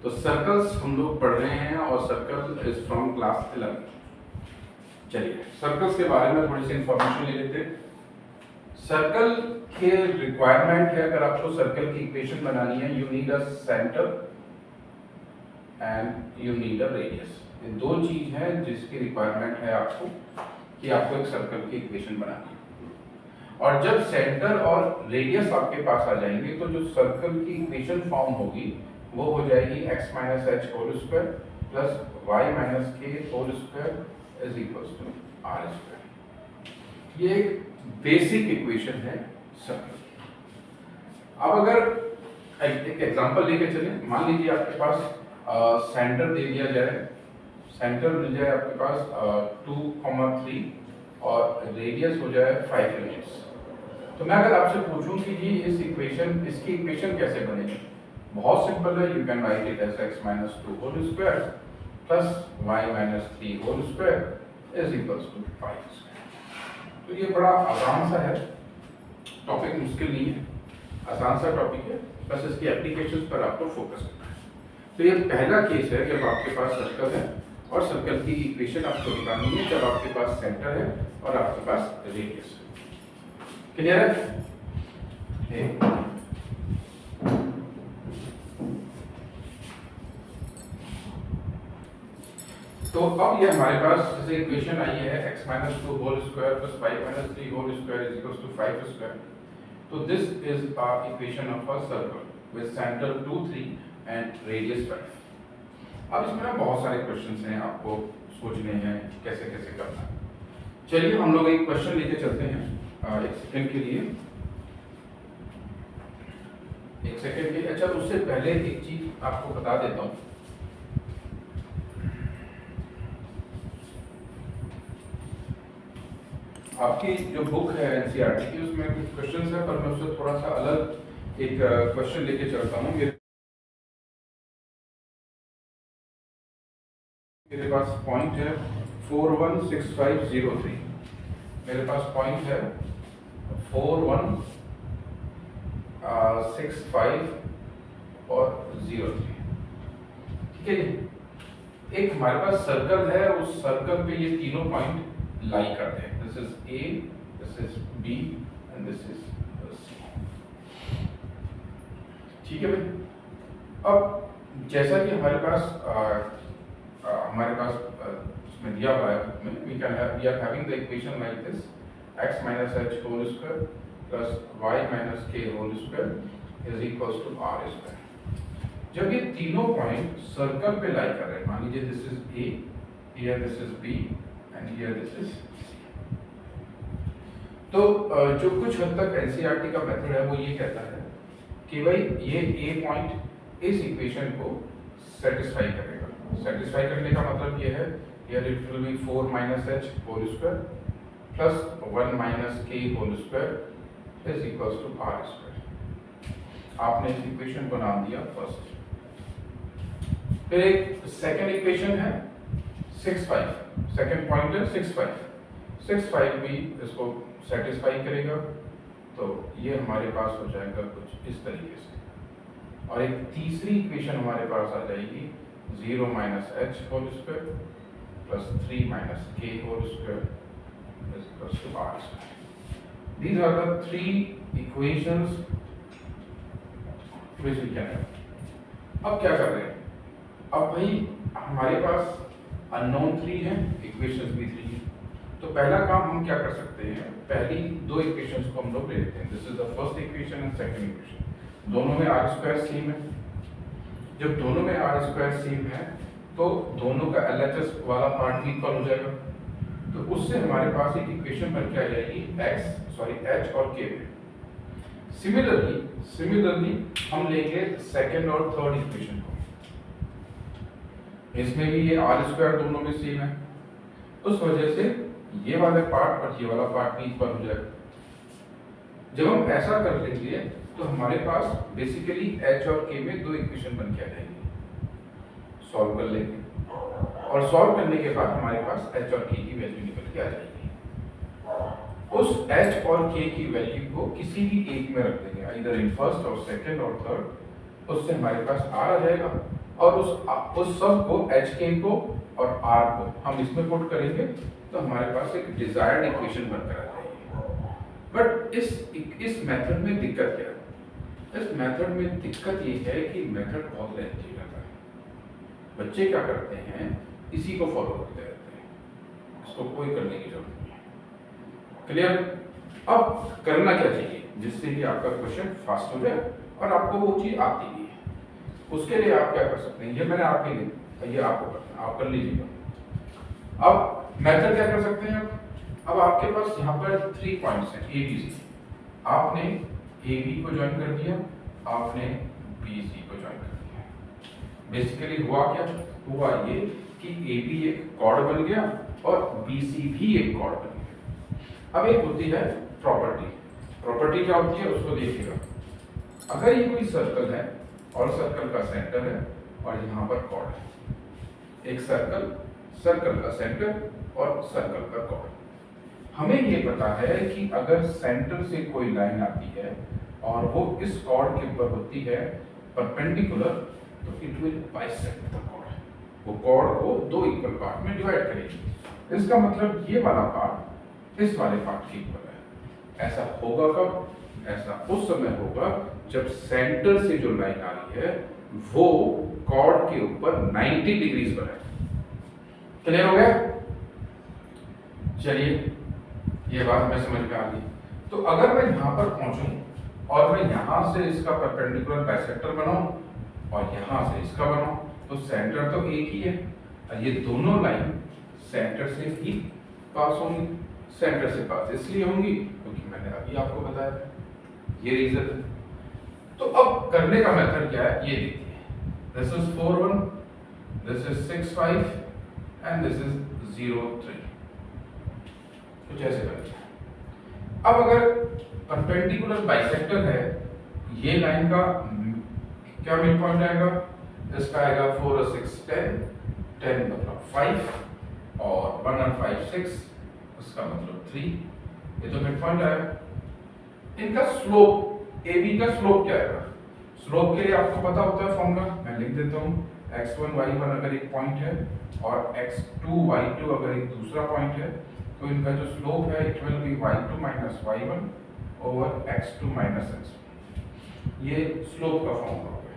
तो सर्कल्स हम लोग पढ़ रहे हैं और सर्कल इज फ्रॉम क्लास 11। चलिए सर्कल्स के बारे में थोड़ी सी इंफॉर्मेशन ले लेते हैं। सर्कल के रिक्वायरमेंट है, अगर आपको सर्कल की इक्वेशन बनानी है, you need a centre and you need a radius. ये दो चीज है जिसकी रिक्वायरमेंट है आपको कि आपको एक सर्कल की इक्वेशन बनानी है। और जब सेंटर और रेडियस आपके पास आ जाएंगे तो जो सर्कल की इक्वेशन फॉर्म होगी वो हो जाएगी x minus h whole square plus y minus k whole square is equal to r square. ये एक बेसिक इक्वेशन है सर्कल की। अब अगर एक एग्जांपल लेके चलें, मान लीजिए आपके पास सेंटर दे दिया जाए, सेंटर मिल जाए आपके पास 2,3 और रेडियस हो जाए 5 यूनिट्स। तो मैं अगर आपसे पूछूं कि जी इसकी इक्वेशन कैसे बनेगी, बहुत सिंपल है। You can write it as x minus 2 whole square plus y minus 3 whole square is equals to 5 square. तो ये बड़ा आसान सा है टॉपिक, मुश्किल नहीं है, आसान सा टॉपिक है, बस इसकी एप्लीकेशंस पर आपको फोकस करना है। तो ये पहला केस है जब आपके पास सर्कल है और सर्कल की इक्वेशन आपको निकालनी है जब आपके पास सेंटर है और आपके पास रेडियस है। क्लियर है? तो अब ये हमारे पास जैसे इक्वेशन आई है x minus 2 whole square plus 5 minus 3 whole square is equal to 5 square. तो this is our equation of a circle with centre 2 3 and radius 5। अब इसमें ना बहुत सारे क्वेश्चंस हैं, आपको सोचने हैं कैसे कैसे करना है। चलिए हम लोग एक क्वेश्चन लेके चलते हैं, एक सेकंड के लिए, एक सेकंड के लिए। अच्छा, उससे पहले एक चीज आपको बता देता हूँ। आपकी जो बुक है एनसीईआरटी की उसमें कुछ क्वेश्चंस है, पर मैं उससे थोड़ा सा अलग एक क्वेश्चन लेके चलता हूँ। मेरे पास पॉइंट है 416503। मेरे पास पॉइंट है 4165 और 03। ठीक है जी। एक हमारे पास सर्कल है, उस सर्कल पे ये तीनों पॉइंट लाई करते हैं। This is A, this is B and this is C. ठीक है भाई। अब जैसा कि हमारे पास इसमें दिया हुआ है बुक में, we are having the equation like this, x minus h whole square plus y minus k whole square is equals to r square. जब ये तीनों पॉइंट सर्कल पे लाई कर रहे हैं, मान लीजिए this is A, here this is B and here this is C. तो जो कुछ हद तक एनसीईआरटी का मेथड है वो ये कहता है कि भाई ये ए पॉइंट इस इक्वेशन को सेटिस्फाई करेगा। सेटिस्फाई करने का मतलब ये है, here it will be 4 minus h whole square plus 1 minus k whole square is equals to r square. आपने इस इक्वेशन को नाम दिया फर्स्ट। फिर एक सेकंड इक्वेशन है 6,5, सेकंड पॉइंट है 6,5 भी इसको सेटिस्फाई करेगा। तो ये हमारे पास हो जाएगा कुछ इस तरीके से। और एक तीसरी इक्वेशन हमारे पास आ जाएगी 0 minus h whole square plus 3 minus k whole square is equals to r square. These are the three equations which we can have. अब क्या कर रहे हैं? अब भाई हमारे पास unknown 3 है, equations भी 3 है। तो पहला काम हम क्या कर सकते हैं, पहली दो equations को हम लोग ले लेते हैं। This is the first equation and second equation. दोनों में r square सेम है। जब दोनों में r square सेम है तो दोनों का LHS वाला पार्ट भी इक्वल हो जाएगा। तो उससे हमारे पास एक इक्वेशन बन के आ जाएगी h और k में। सिमिलरली हम लेंगे सेकंड और थर्ड इक्वेशन को। इसमें भी ये r स्क्वायर दोनों में सेम है, उस वजह से ये वाला पार्ट और ये वाला पार्ट भी इक्वल हो जाएगा। जब हम ऐसा कर लेंगे तो हमारे पास बेसिकली h और k में दो इक्वेशन बन के आ जाएंगी। सॉल्व कर लेंगे और सॉल्व करने के बाद हमारे पास h और k की वैल्यू निकल के आ जाएगी। उस h और k की वैल्यू को किसी भी एक में रख देंगे, इधर इन फर्स्ट और सेकंड और थर्ड। उससे हमारे पास r आ जाएगा और उस सब को HK को और R को हम इसमें पुट करेंगे तो हमारे पास एक डिजायर्ड इक्वेशन बनकर आ जाएगी। बट इस मेथड में दिक्कत क्या है? इस मेथड में दिक्कत ये है कि मेथड बहुत लेंथी रहता है। बच्चे क्या करते हैं, इसी को फॉलो करते रहते हैं, इसको कोई करने की जरूरत नहीं है। क्लियर? अब करना क्या चाहिए जिससे कि आपका क्वेश्चन फास्ट हो जाए और आपको वो चीज आती भी है। उसके लिए आप क्या कर सकते हैं, ये मैंने आपके लिए, ये आपको करना, आप कर लीजिएगा। अब मेथड क्या कर सकते हैं, अब आपके पास यहाँ पर 3 पॉइंट्स हैं ABC। आपने AB को ज्वाइन कर दिया, आपने BC को ज्वाइन कर दिया। बेसिकली हुआ क्या, हुआ ये कि AB एक कॉर्ड बन गया और BC भी एक कॉर्ड बन गया। अब एक होती है प्रॉपर्टी। प्रॉपर्टी क्या होती है उसको देखिएगा। अगर ये कोई सर्कल है और सर्कल का सेंटर है और यहाँ पर कॉर्ड है, एक सर्कल, सर्कल का सेंटर और सर्कल का कॉर्ड, हमें ये पता है कि अगर सेंटर से कोई लाइन आती है और वो इस कॉर्ड के ऊपर होती है परपेंडिकुलर, तो it will bisect the chord. वो कॉर्ड को 2 इक्वल पार्ट में डिवाइड करेगी। इसका मतलब ये वाला पार्ट इस वाले पार्ट के इक्वल है। ऐसा होगा कब? ऐसा उस समय होगा जब सेंटर से जो लाइन आ रही है वो कॉर्ड के ऊपर 90 डिग्रीज पर है। क्लियर हो गया? चलिए, ये बात हमें समझ में आ गई। तो अगर मैं यहाँ पर पहुंचूं और मैं यहाँ से इसका परपेंडिकुलर बाइसेक्टर बनाऊं और यहाँ से इसका बनाऊं, तो सेंटर तो एक ही है और ये दोनों लाइन सेंटर से ही पास होंगी। सेंटर से पास इसलिए होंगी क्योंकि मैंने अभी आपको बताया, ये रीजन है। तो अब करने का मेथड क्या है ये देखिए। This is 4 1, this is 6 5 and this is 0 3। कुछ ऐसे करते हैं। अब अगर परपेंडिकुलर बाइसेक्टर है, ये लाइन का क्या मिड पॉइंट आएगा? इसका आएगा 4 और 6 10, 10 मतलब 5 और 1 और 5 6, उसका मतलब 3। ये तो मिड पॉइंट आया। इनका स्लोप, AB का स्लोप क्या आएगा? स्लोप के लिए आपको पता होता है फॉर्मूला, मैं लिख देता हूँ। x1 y1 अगर एक पॉइंट है और x2 y2 अगर एक दूसरा पॉइंट है, तो इनका जो स्लोप है it will B y2 minus y1 over x2 minus x1। ये स्लोप का फॉर्मूला हो गया।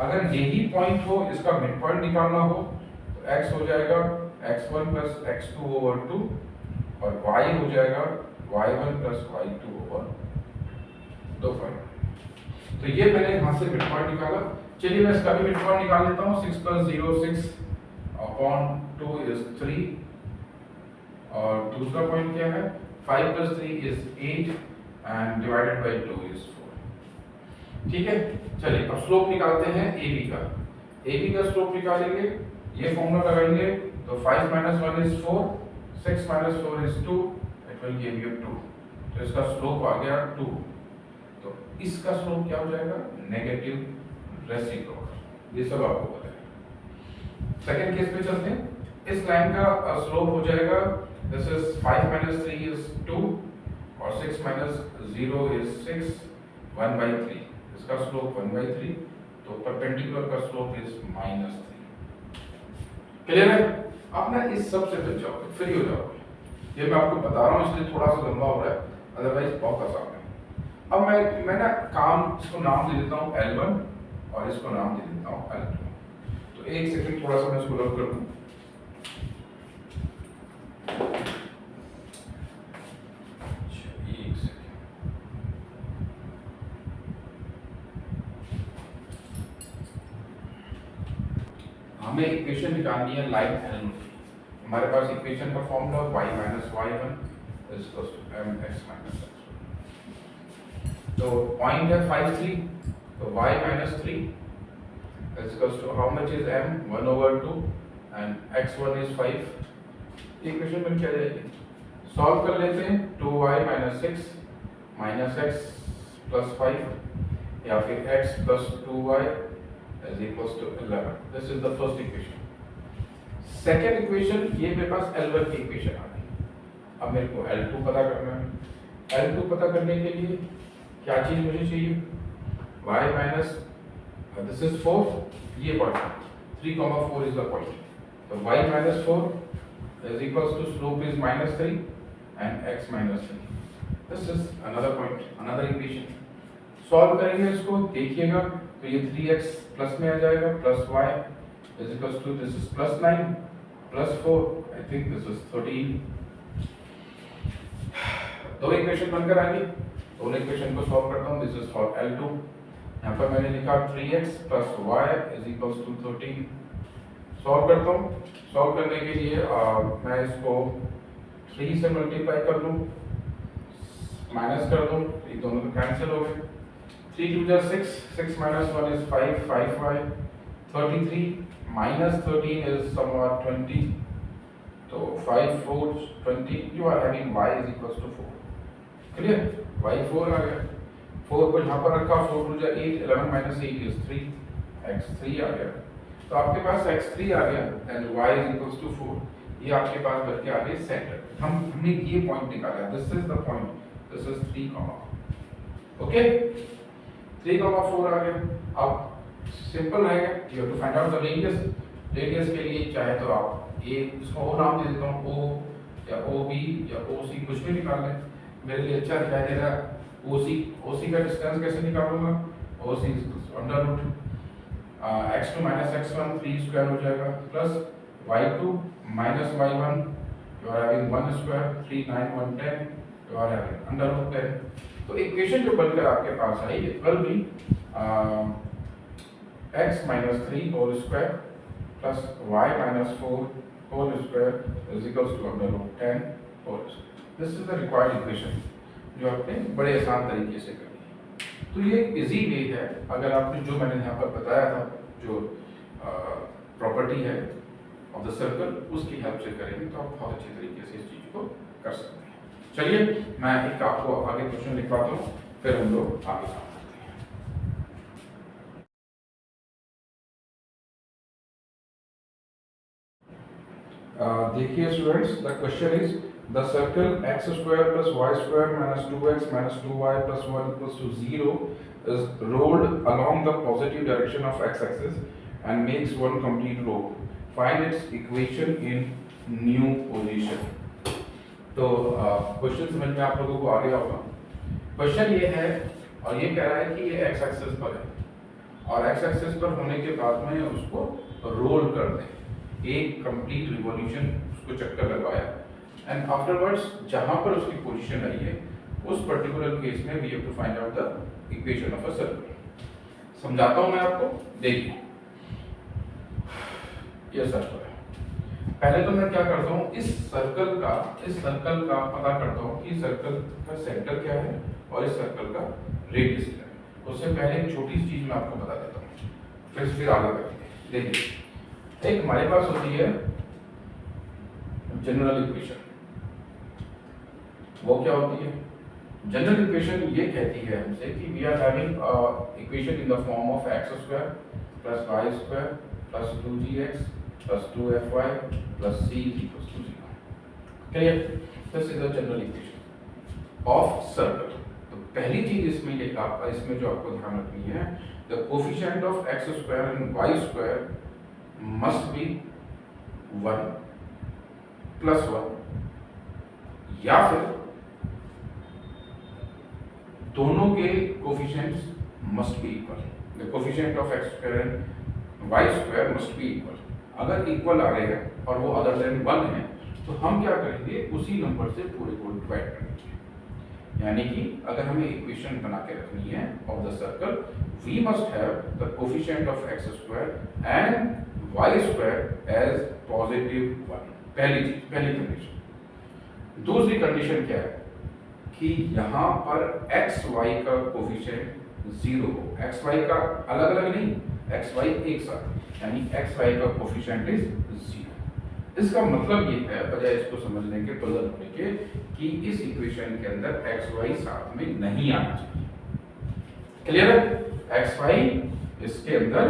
अगर यही पॉइंट हो, इसका मिड पॉइंट निकालना हो, तो x हो जाएगा x1 प्लस x2 ओवर 2 और y हो जाएगा y1 plus y2 over 2 point. तो ये मैंने यहाँ से मिड पॉइंट निकाला। चलिए मैं इसका भी मिड पॉइंट निकाल लेता हूँ। 6 प्लस 0 6 अपॉन 2 इज 3 और दूसरा पॉइंट क्या है? 5 plus 3 is 8 and divided by 2 is 4। ठीक है, चलिए अब स्लोप निकालते हैं AB का। AB का स्लोप निकालेंगे, ये फॉर्मूला लगाएंगे, तो 5 minus 1 is 4, 6 minus 4 is 2, it will give you 2। तो इसका स्लोप आ गया 2। तो इसका स्लोप क्या हो जाएगा? Negative reciprocal. ये सब आपको पता है। सेकंड केस पे चलते हैं। इस लाइन का स्लोप हो जाएगा, दिस इज 5 माइनस 3 इज 2 और 6 माइनस 0 इज 6, 1/3। इसका स्लोप 1/3, तो परपेंडिकुलर का स्लोप इज -3। क्लियर है? आप ना इस सब से बच जाओगे, फ्री हो जाओगे। ये मैं आपको बता रहा हूँ इसलिए थोड़ा सा लंबा हो रहा है, अदरवाइज बहुत आसान है। अब मैं ना काम, इसको नाम दे देता हूँ L1 और इसको नाम दे देता हूँ L2। तो एक सेकंड थोड़ा सा मैं इसको रब कर दूं। एक सेकंड। हमें इक्वेशन निकालनी है लाइन L1 की। हमारे पास इक्वेशन का formula y minus y1 is equal to mx minus x। तो पॉइंट है 5 3, तो y minus 3 is equals to how much is m? 1 over 2 and x1 is 5। Equation बन क्या जाएगी? सॉल्व कर लेते हैं। 2y minus 6 minus x plus 5 या फिर x plus 2y is equals to 11। This is the first equation. Second equation, ये मेरे पास L1 की इक्वेशन आ गई। अब मेरे को L2 पता करना है। L2 पता करने के लिए क्या चीज मुझे चाहिए? y माइनस, दिस इज 4, ये point 3,4 is the point. So y minus 4 is equals to slope is minus 3 and x minus 3. This is another point, another equation. Solve करेंगे इसको, देखिएगा तो ये 3x प्लस में आ जाएगा, plus y is equals to this is plus 9 plus 4, I think this is 13. दो equation बनकर आएंगे, दोनों इक्वेशन को सॉल्व करता हूँ. This is for L2. यहाँ पर मैंने लिखा 3x plus y is equals to 13. Solve करता हूँ. सॉल्व करने के लिए मैं इसको 3 से मल्टीप्लाई कर लूँ, माइनस कर दूँ, ये दोनों तो कैंसिल हो गए. 3 2 जा 6, 6 minus 1 is 5, 5y, 33 minus 13 is somewhat 20. So 5 4 20. You are having y is equals to 4. Clear? y 4 आ गया. 4 को यहाँ पर रखा, 4 2 जा 8, 11 minus 8 is 3, x 3 आ गया. तो आपके पास x 3 आ गया and y is equals to 4. ये आपके पास बन के आ गए सेंटर. हमने ये पॉइंट निकाला. This is the point. This is 3, okay. 3,4 आ गया. अब सिंपल रहेगा, you have to find out the radius. Radius के लिए चाहे तो आप ए इसको ओ नाम दे देता हूँ, ओ या ओ बी या ओ सी, कुछ भी निकाल लें. मेरे लिए अच्छा दिखाई दे रहा है ओ सी. ओ सी का डिस्टेंस कैसे निकालूंगा? O C under root x2 minus x1 3 square हो जाएगा, plus y2 minus y1, you are having 1 square, 3 9 1 10, you are having under root 10. तो इक्वेशन जो बनकर आपके पास आई it will be x minus 3 whole square plus y minus 4 whole square is equals to under root 10 whole square. This is the required equation जो आपने बड़े आसान तरीके से करनी है. तो ये इजी वे है. अगर आपने जो मैंने यहाँ पर बताया था, जो प्रॉपर्टी है ऑफ द सर्कल, उसकी हेल्प से करेंगे तो आप बहुत अच्छे तरीके से इस चीज को कर सकते हैं. चलिए मैं एक आपको आगे क्वेश्चन लिखवाता हूँ, फिर हम लोग आगे काम करते हैं. देखिए students, the question is the circle x square plus y square minus 2x minus 2y plus 1 equals to 0 is rolled along the positive direction of x-axis and makes one complete roll. Find its equation in new position. तो question समझ में आप लोगों को आ गया होगा. Question ये है और ये कह रहा है कि ये एक्स एक्सिस पर है और एक्स एक्सिस पर होने के बाद में उसको रोल कर दें, एक कंप्लीट रिवॉल्यूशन उसको चक्कर लगवाया एंड आफ्टरवर्ड्स जहां पर उसकी पोजीशन आई है उस पर्टिकुलर केस में we have to find out the equation of a circle. समझाता हूं मैं आपको. देखिए ये सर्कल है. पहले तो मैं क्या करता हूँ, इस सर्कल का पता करता हूँ कि सर्कल का सेंटर क्या है और इस सर्कल का रेडियस क्या है. उससे पहले एक छोटी सी चीज मैं आपको बता देता हूँ, फिर आगे बढ़ेंगे. देखिए एक हमारे पास होती है जनरल इक्वेशन. वो क्या होती है? जनरल इक्वेशन ये कहती है हमसे कि we are having equation in the form of x square plus y square plus 2gx plus 2fy plus c is equals to 0. Clear? This is the general equation of circle. तो पहली चीज इसमें जो आपको ध्यान रखनी है, the coefficient of x square and y square must be 1 plus 1 या फिर दोनों के coefficients must be equal. The coefficient of x square and y square must be equal. अगर इक्वल आ रहे हैं और वो अदर देन 1 है तो हम क्या करेंगे, उसी नंबर से पूरे को डिवाइड करेंगे. यानी कि अगर हमें इक्वेशन बना के रखनी है of the circle, we must have the coefficient of x square and y square as positive 1. पहली कंडीशन. दूसरी कंडीशन क्या है कि यहाँ पर एक्स वाई का कोफिशिएंट 0 हो. एक्स वाई का अलग अलग नहीं, एक्स वाई एक साथ, यानी एक्स वाई का कोफिशिएंट इज 0. इसका मतलब ये है, बजाय इसको समझने के पजल होने के, कि इस इक्वेशन के अंदर एक्स वाई साथ में नहीं आना चाहिए. क्लियर है? एक्स वाई इसके अंदर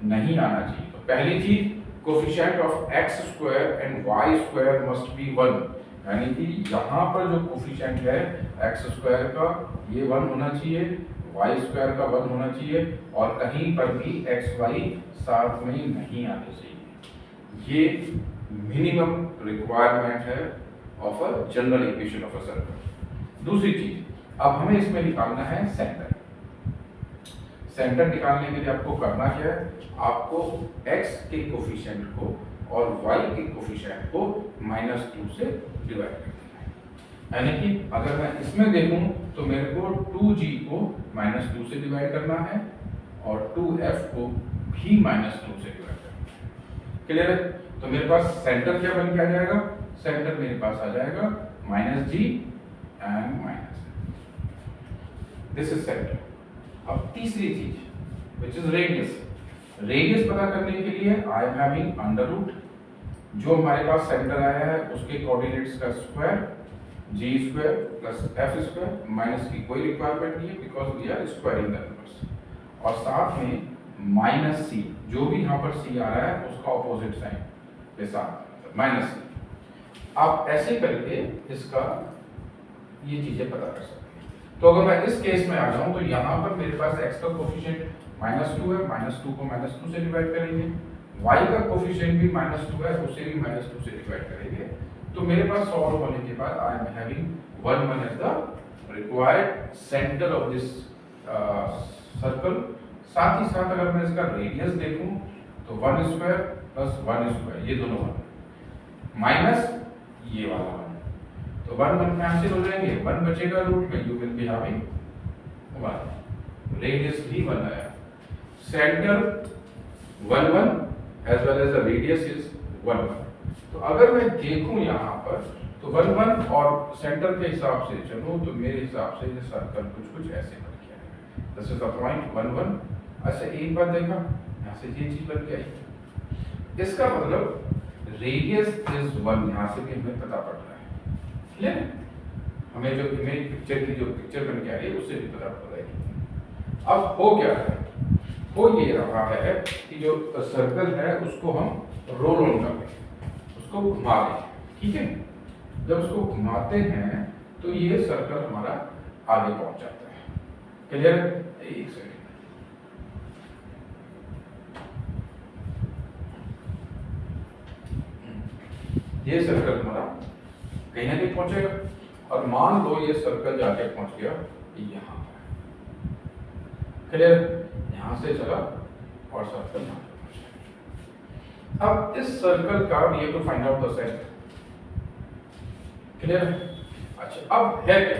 नहीं आना चाहिए. तो पहली चीज, coefficient of x square and y square must be 1. यानी कि यहाँ पर जो कोफिशिएंट है एक्स स्क्वायर का ये 1 होना चाहिए, वाई स्क्वायर का 1 होना चाहिए और कहीं पर भी एक्स वाई साथ में नहीं आने चाहिए। ये मिनिमम रिक्वायरमेंट है of a general equation of a circle. दूसरी चीज, अब हमें इसमें निकालना है सेंटर। सेंटर निकालने के लिए आपको करना क्या है, आपको x के कोफिशिएंट को और y के कोफिशिएंट को -2 से डिवाइड करना है। यानी कि अगर मैं इसमें देखूं तो मेरे को 2g को -2 से डिवाइड करना है और 2f को भी -2 से डिवाइड करना है। क्लियर है? तो मेरे पास सेंटर क्या बन के आ जाएगा, सेंटर मेरे पास आ जाएगा -g and this is centre. अब तीसरी चीज विच इज रेडियस। रेडियस पता करने के लिए I am having under root, जो हमारे पास सेंटर आया है उसके कोऑर्डिनेट्स का square g square plus f square, minus की कोई रिक्वायरमेंट नहीं है because we are squaring the numbers, और साथ में माइनस c, जो भी यहाँ पर c आ रहा है उसका ऑपोजिट साइन के साथ माइनस c। आप ऐसे करके इसका ये चीजें पता कर सकते हैं। तो अगर मैं इस केस में आ जाऊं तो यहाँ पर मेरे पास x का कोफिशिएंट -2 है, -2 को -2 से डिवाइड करेंगे, y का कोफिशिएंट भी -2 है, उसे भी -2 से डिवाइड करेंगे। तो मेरे पास सॉल्व होने के बाद I am having 1 as the required centre of this circle. साथ ही साथ अगर मैं इसका रेडियस देखूं तो 1 स्क्वायर प्लस 1 स्क्वायर, ये दोनों 1 माइनस ये वाला 1, तो 1 कैंसिल हो जाएंगे, 1 बचेगा रूट में, you will be having 1, radius भी 1 आया, centre 1 1 as well as the radius is 1 1। तो अगर मैं देखूं यहाँ पर तो 1 1 और सेंटर के हिसाब से चलूं तो मेरे हिसाब से ये सर्कल कुछ ऐसे बन के आएगा। This is the point 1 1। अच्छा एक बार देखा, यहाँ से ये चीज बन के आई, इसका मतलब रेडियस इज 1, यहाँ से भी हमें पता पड़ रहा है। क्लियर है? हमें जो इमेज पिक्चर की जो पिक्चर बन के आ रही है उससे भी पता पड़ रहा है। अब हो क्या है, हो ये रहा है कि जो सर्कल है उसको हम रोल ऑन कर दें, उसको घुमा दें। ठीक है, जब उसको घुमाते हैं तो ये सर्कल हमारा आगे पहुंच जाता है। क्लियर है? एक सेकंड, ये सर्कल हमारा कहीं ना कहीं पहुंचेगा और मान लो ये सर्कल जाके पहुंच गया यहाँ पर। क्लियर? यहाँ से चला और सर्कल यहाँ पे पहुंचा। अब इस सर्कल का we have to find out the centre. Clear? अच्छा, अब है क्या,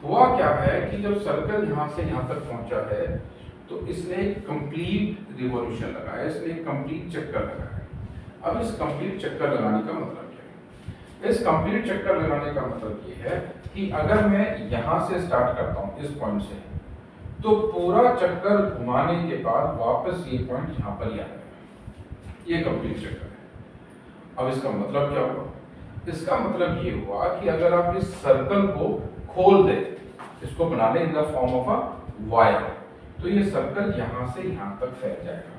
हुआ क्या है कि जब सर्कल यहाँ से यहाँ तक पहुंचा है तो इसने एक कंप्लीट रिवॉल्यूशन लगाया, इसने एक कंप्लीट चक्कर लगाया। अब इस कंप्लीट चक्कर लगाने का मतलब क्या है? इस कंप्लीट चक्कर लगाने का मतलब ये है कि अगर मैं यहाँ से स्टार्ट करता हूँ इस पॉइंट से, तो पूरा चक्कर घुमाने के बाद वापस ये पॉइंट यहाँ पर ही आ जाएगा। ये कंप्लीट चक्कर है। अब इसका मतलब क्या हुआ? इसका मतलब ये हुआ कि अगर आप इस सर्कल को खोल दें, इसको बना लें इन the form of a wire, तो ये सर्कल यहाँ से यहाँ तक फैल जाएगा।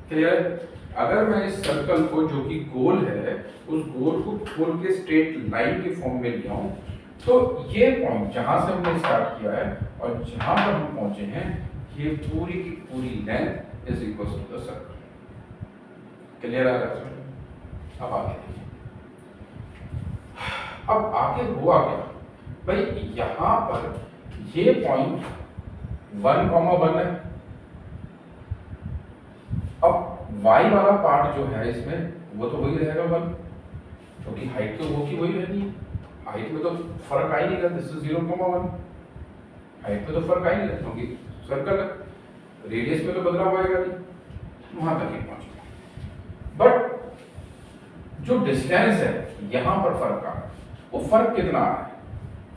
क्लियर? अगर मैं इस सर्कल को जो कि गोल है उस गोल को खोल के स्ट्रेट लाइन के फॉर्म में ले आऊं, तो ये पॉइंट जहां से हमने स्टार्ट किया है और जहां पर हम पहुंचे हैं, ये पूरी की पूरी length is equal to the circle. Clear आ रहा है? अब आगे देखिए, अब आगे हुआ क्या भाई, यहां पर ये पॉइंट 1,1 है। अब y वाला पार्ट जो है इसमें वो तो वही रहेगा 1, क्योंकि हाइट तो वो की वही रहनी है, हाइट में तो फर्क आ ही नहीं रहा। दिस इज 0,1, हाइट में तो फर्क आ ही नहीं रहा क्योंकि सर्कल है, रेडियस में तो बदलाव आएगा नहीं, वहां तक ही पहुंचेगा। बट जो डिस्टेंस है यहां पर फर्क आ रहा है, वो फर्क कितना आ रहा है?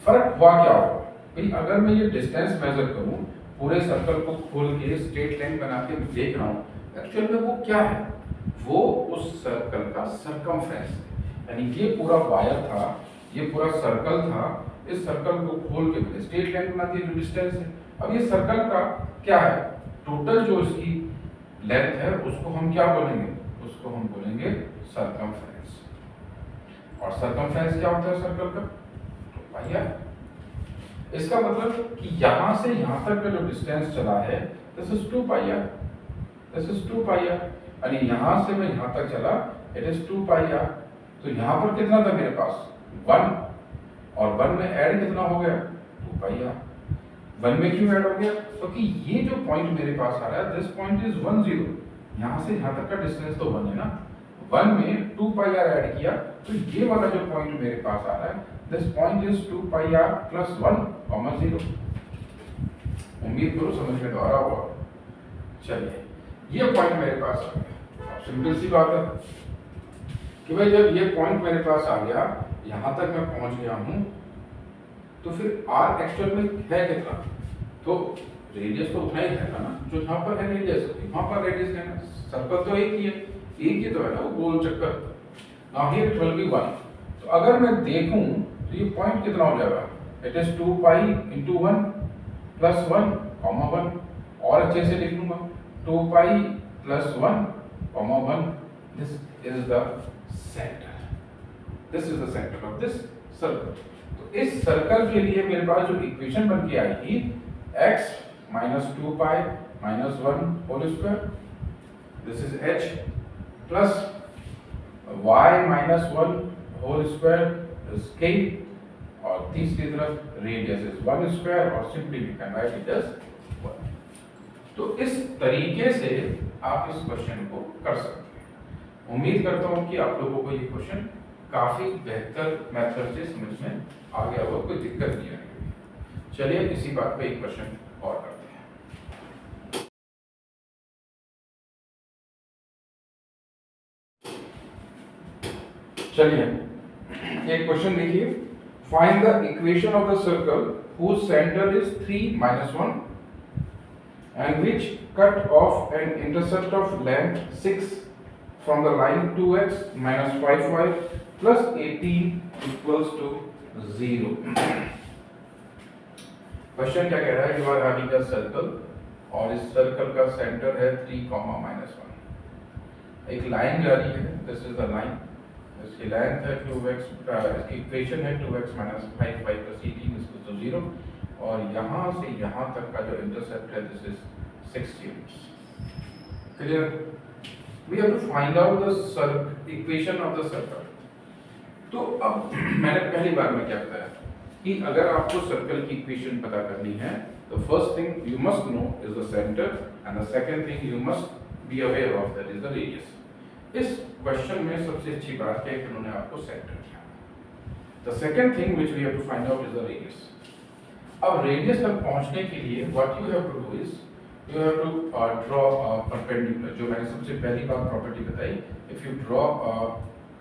फर्क हुआ क्या होगा भाई, अगर मैं ये डिस्टेंस मेजर करूं, पूरे सर्कल को खोल के स्ट्रेट लाइन बना के देख रहा हूं, एक्चुअल में वो क्या है, वो उस सर्कल का सरकमफ्रेंस है। यानी ये पूरा वायर था, ये पूरा सर्कल था, इस सर्कल को खोल के मैंने स्ट्रेट लाइन बना दी जो डिस्टेंस है। अब ये सर्कल का क्या है, टोटल जो इसकी लेंथ है उसको हम क्या बोलेंगे, उसको हम बोलेंगे सरकमफ्रेंस। और सरकमफ्रेंस क्या होता है सर्कल का? तो भैया इसका मतलब कि यहाँ से यहाँ तक का जो डिस्टेंस चला है this is 2 pi r, this is 2 pi r, यानी यहाँ से मैं यहाँ तक चला इट इज 2 पाई आर। तो यहाँ पर कितना था मेरे पास 1, और 1 में ऐड कितना हो गया 2 पाई आर। 1 में क्यों ऐड हो गया, क्योंकि ये जो पॉइंट मेरे पास आ रहा है दिस पॉइंट इज 1 0, यहाँ से यहाँ तक का डिस्टेंस तो 1 है ना, 1 में 2 पाई आर ऐड किया, तो ये वाला जो पॉइंट मेरे पास आ रहा है this point is 2 pi r plus 1 comma 0। उम्मीद करो समझ में तो आ रहा होगा। चलिए ये पॉइंट मेरे पास आ गया। अब सिंपल सी बात है कि भाई जब ये पॉइंट मेरे पास आ गया, यहाँ तक मैं पहुँच गया हूँ, तो फिर आर एक्चुअल में है कितना, तो रेडियस तो उतना ही है ना जो यहाँ पर है रेडियस, वहाँ पर रेडियस है ना, सर्कल तो एक ही है, एक ही तो है ना वो गोल चक्कर। Now here it will B 1। तो अगर मैं देखूं तो ये पॉइंट कितना हो जाएगा, it is 2 pi into 1 plus 1 comma 1, और अच्छे से लिख लूंगा 2 pi plus 1 comma 1, this is the centre, this is the centre of this circle. तो इस सर्कल के लिए मेरे पास जो इक्वेशन बन के आएगी x minus 2 pi minus 1 whole square, this is h, plus y minus 1 whole square is k, और तीसरी तरफ रेडियस इज 1 स्क्वायर, और simply we can write it as 1। तो इस तरीके से आप इस क्वेश्चन को कर सकते हैं। उम्मीद करता हूं कि आप लोगों को ये क्वेश्चन काफी बेहतर मेथड से समझ में आ गया हो, कोई दिक्कत नहीं आएगी। चलिए इसी बात पे एक क्वेश्चन और करते हैं। चलिए एक क्वेश्चन देखिए, find the equation of the circle whose center is 3 minus 1 and which cut off an intercept of length 6 from the line 2x minus 5y plus 18 equals to 0। Question क्या कह रहा है, you are having a circle और इस circle का centre है 3 comma minus 1, एक line जा रही है, दिस इज द लाइन, इसकी लेंथ है 2x, इसकी इक्वेशन है 2x minus 5y plus 18 is to 0, और यहाँ से यहाँ तक का जो इंटरसेप्ट है this is 6 units। Clear, we have to find out the equation of the circle. तो अब मैंने पहली बार में क्या बताया कि अगर आपको सर्कल की इक्वेशन पता करनी है तो first thing you must know is the centre, and the second thing you must be aware of that is the radius. इस क्वेश्चन में सबसे अच्छी बात है कि उन्होंने आपको सेंटर दिया। The second thing which we have to find out is the radius. अब रेडियस तक पहुंचने के लिए what you have to do is you have to draw perpendicular, जो मैंने सबसे पहली बार प्रॉपर्टी बताई, if you draw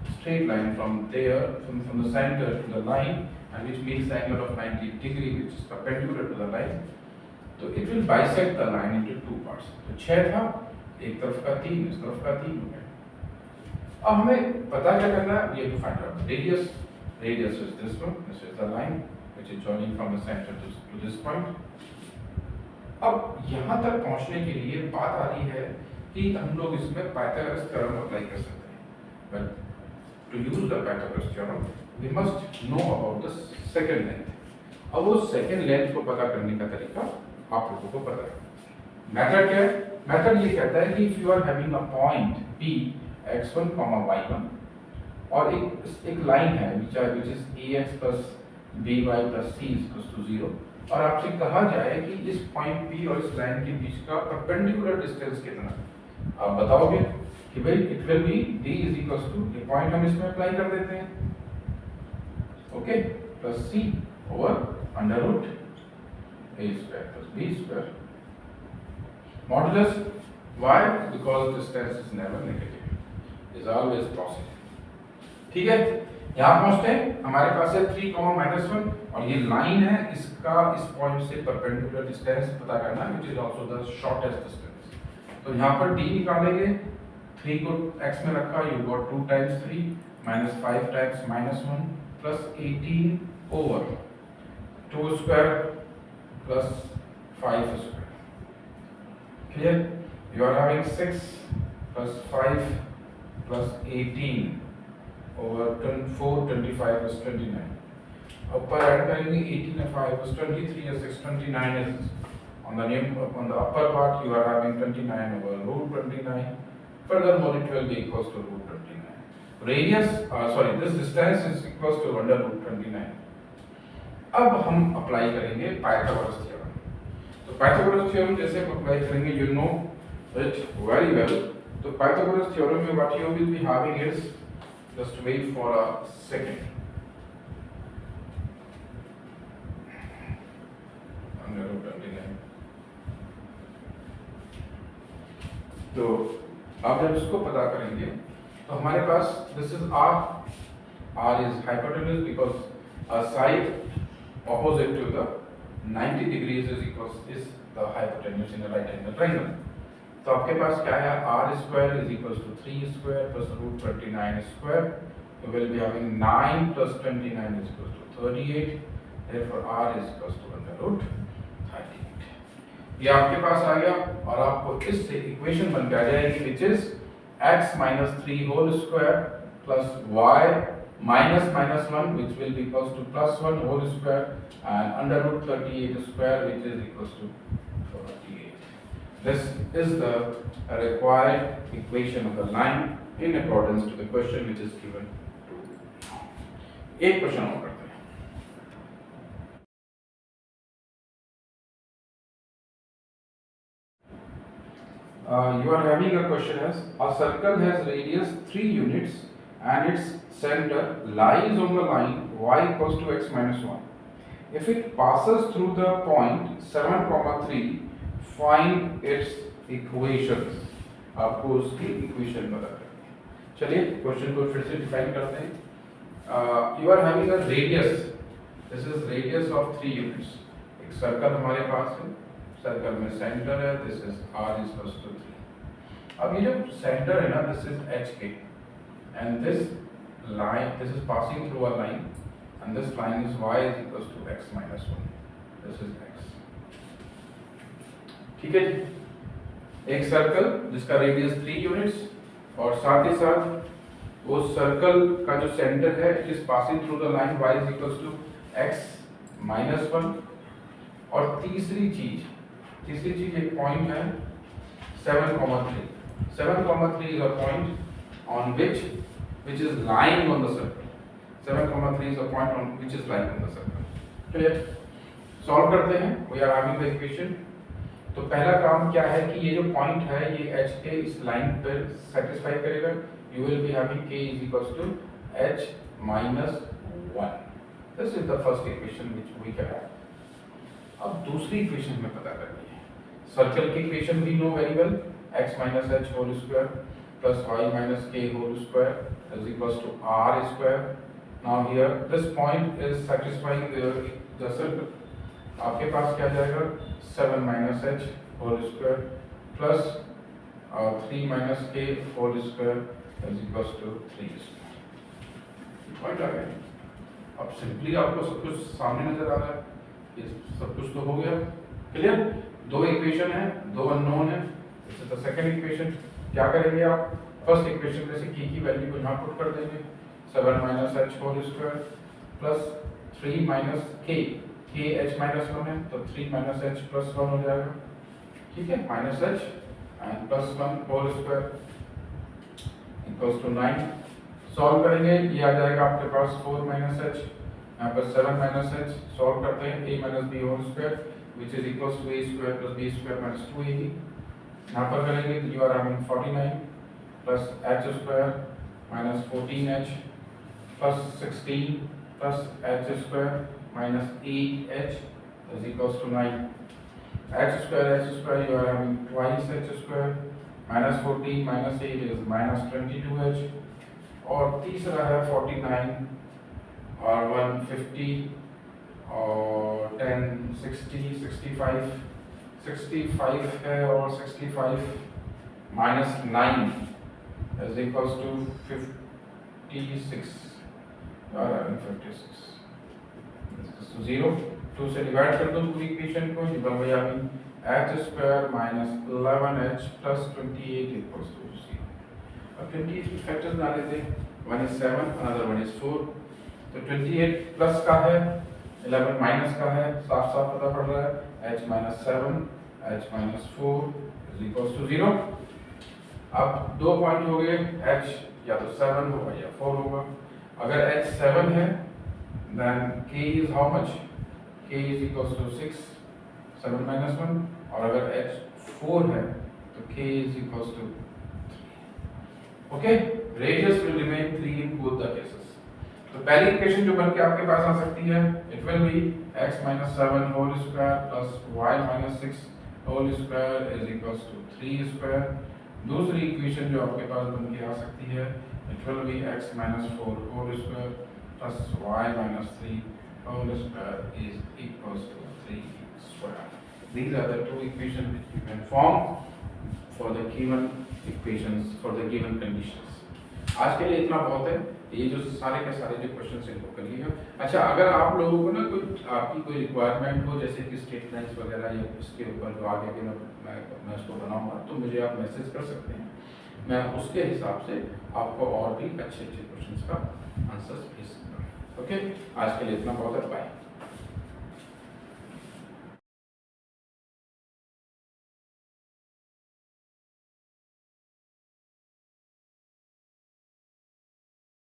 straight line from there from the center to the line and which makes the angle of 90 degree which is perpendicular to the line, तो it will bisect the line into two parts। तो 6 था, एक तरफ का 3, इस तरफ का 3 हो गया। अब हमें पता क्या करना है, we have to find out radius। Radius is this one, this is the line which is joining from the center to this point। अब यहाँ तक पहुँचने के लिए बात आ रही है कि हम लोग इसमें पाइथागोरस थ्योरम अप्लाई कर सकते हैं, but to use the Pythagoras theorem we must know about the second length। अब वो second length को पता करने का तरीका आप लोगों को पता है। मेथड क्या है, मेथड ये कहता है कि if you are having a point P x1, y1 और एक लाइन है which is ax plus by plus c is equals to 0, और आपसे कहा जाए कि इस पॉइंट P और इस लाइन के बीच का परपेंडिकुलर डिस्टेंस कितना है, आप बताओगे कि भाई it will be d is equals to, ये पॉइंट हम इसमें अप्लाई कर देते हैं, okay, plus c over under root a square plus b square modulus y, because distance is never negative, is always positive. ठीक है, यहाँ पहुंचते हैं, हमारे पास है 3 कॉमा माइनस 1 और ये लाइन है, इसका इस पॉइंट से परपेंडिकुलर डिस्टेंस पता करना है, which is also the shortest distance. तो यहाँ पर d निकालेंगे, 3 को x में रखा, you got 2 times 3 minus 5 times minus 1 plus 18 over 2 square plus 5 square. Clear, you are having 6 plus 5 plus 18 over 4, 25 plus 29। ऊपर ऐड करेंगे 18 and 5 is 23 and 6 29 is on the upper part you are having 29 over root 29. Furthermore it will be equals to root 29. Radius this distance is equals to under root 29. अब हम apply करेंगे Pythagoras theorem. तो Pythagoras theorem जैसे हम apply करेंगे you know it very well. तो Pythagoras theorem में what you will be having is, just wait for a second. Under root 29. तो आप जब इसको पता करेंगे तो हमारे पास this is r is hypotenuse because a side opposite to the 90 degrees is the hypotenuse in a right angle triangle. तो आपके पास क्या है, r square is equals to 3 square plus root 29 square. You will be having 9 plus 29 is equals to 38. Therefore r is equals to under root 38. ये आपके पास आ गया और आपको इससे इक्वेशन बन के आ जाएगी which is x minus 3 whole square plus y minus minus 1 which will be equals to plus 1 whole square and under root 38 square which is equals to 48. This is the required equation of the line in accordance to the question which is given. एक question और करते हैं. You are having a question as a circle has radius 3 units and its center lies on the line y equals to x minus 1. If it passes through the point 7, 3, find its equations. आपको उसकी equation पता करनी है. चलिए question को फिर से define करते हैं. You are having a radius. This is radius of 3 units. एक सर्कल हमारे पास है. सर्कल में सेंटर है. This is r is equals to 3. अब ये जो सेंटर है ना, this is HK and this line, this is passing through a line and this line is y is equals to x minus 1. This is x. ठीक है जी. एक circle जिसका radius 3 units और साथ ही साथ वो सर्कल का जो सेंटर है it is passing through the line y is equals to x minus 1. और तीसरी चीज एक पॉइंट है 7, 3 is a point on which is lying on the circle. 7, 3 is a point on which is lying on the circle. Clear? Solve करते हैं. We are having the equation. तो पहला काम क्या है कि ये जो पॉइंट है ये h के इस लाइन पर सेटिस्फाई करेगा. You will be having k is equals to h minus 1. This is the first equation which we can have. अब दूसरी इक्वेशन में पता करनी है. सर्कल की equation we know very well. X minus h whole square plus y minus k whole square is equals to r square. Now here this point is satisfying the circle. आपके पास क्या जाएगा 7 minus h whole square plus 3 minus k whole square is equals to 3 square. Point आ गया. अब simply आपको सब कुछ सामने नजर आ रहा है. ये सब कुछ तो हो गया. क्लियर? दो इक्वेशन है, दो अननोन है. This is the second equation. क्या करेंगे आप? फर्स्ट इक्वेशन में से k की वैल्यू को यहाँ पुट कर देंगे. 7 minus h whole square plus 3 minus k h minus 1 है तो 3 minus h plus 1 हो जाएगा. ठीक है, minus h and plus 1 whole square equals to 9. Solve करेंगे ये आ जाएगा आपके पास 4 minus h, यहाँ पर 7 minus h. सॉल्व करते हैं a minus b whole square which is equals to a square plus b square minus 2ab. यहाँ पर करेंगे तो you are having 49 plus h square minus 14h plus 16 plus h square minus 8h is equals to 9. H square you are having twice h square minus 14 minus 8 is minus 22h. और तीसरा है 49 और 150 और 10 60 65 65 है और 65 minus 9 is equals to 56. You are having 56. So 0 2 से divide कर दो पूरी इक्वेशन को. You are having h square minus 11h plus 28 equals to 0. अब 28 फैक्टर्स डाल देते हैं. One is 7, another one is 4. तो 28 प्लस का है, 11 माइनस का है, साफ साफ पता पड़ रहा है h minus 7 h minus 4 is equal to 0। अब 2 पॉइंट हो गए, h या तो 7 होगा या 4 होगा। अगर h 7 है then k is how much? k is equals to 6, 7 minus 1। और अगर h 4 है तो k is equals to 3। Okay, radius will remain 3 in both the cases। तो पहली इक्वेशन जो बन के आपके पास आ सकती है, it will be x minus 7 whole square plus y minus 6 whole square is equals to 3 square। दूसरी इक्वेशन जो आपके पास बन के आ सकती है, it will be x minus 4 whole square plus y minus 3 whole square is equals to 3 square। These are the two equations which you can form for the given equations, for the given conditions। आज के लिए इतना बहुत है, ये जो सारे के सारे जो क्वेश्चन इनको करिएगा। अच्छा, अगर आप लोगों को ना कोई आपकी कोई रिक्वायरमेंट हो, जैसे कि स्टेटमेंट्स वगैरह या इसके ऊपर जो आगे के मैं उसको बनाऊंगा, तो मुझे आप मैसेज कर सकते हैं, मैं उसके हिसाब से आपको और भी अच्छे अच्छे क्वेश्चंस का आंसर्स भेज सकता हूँ। ओके, आज के लिए इतना बहुत है, बाय।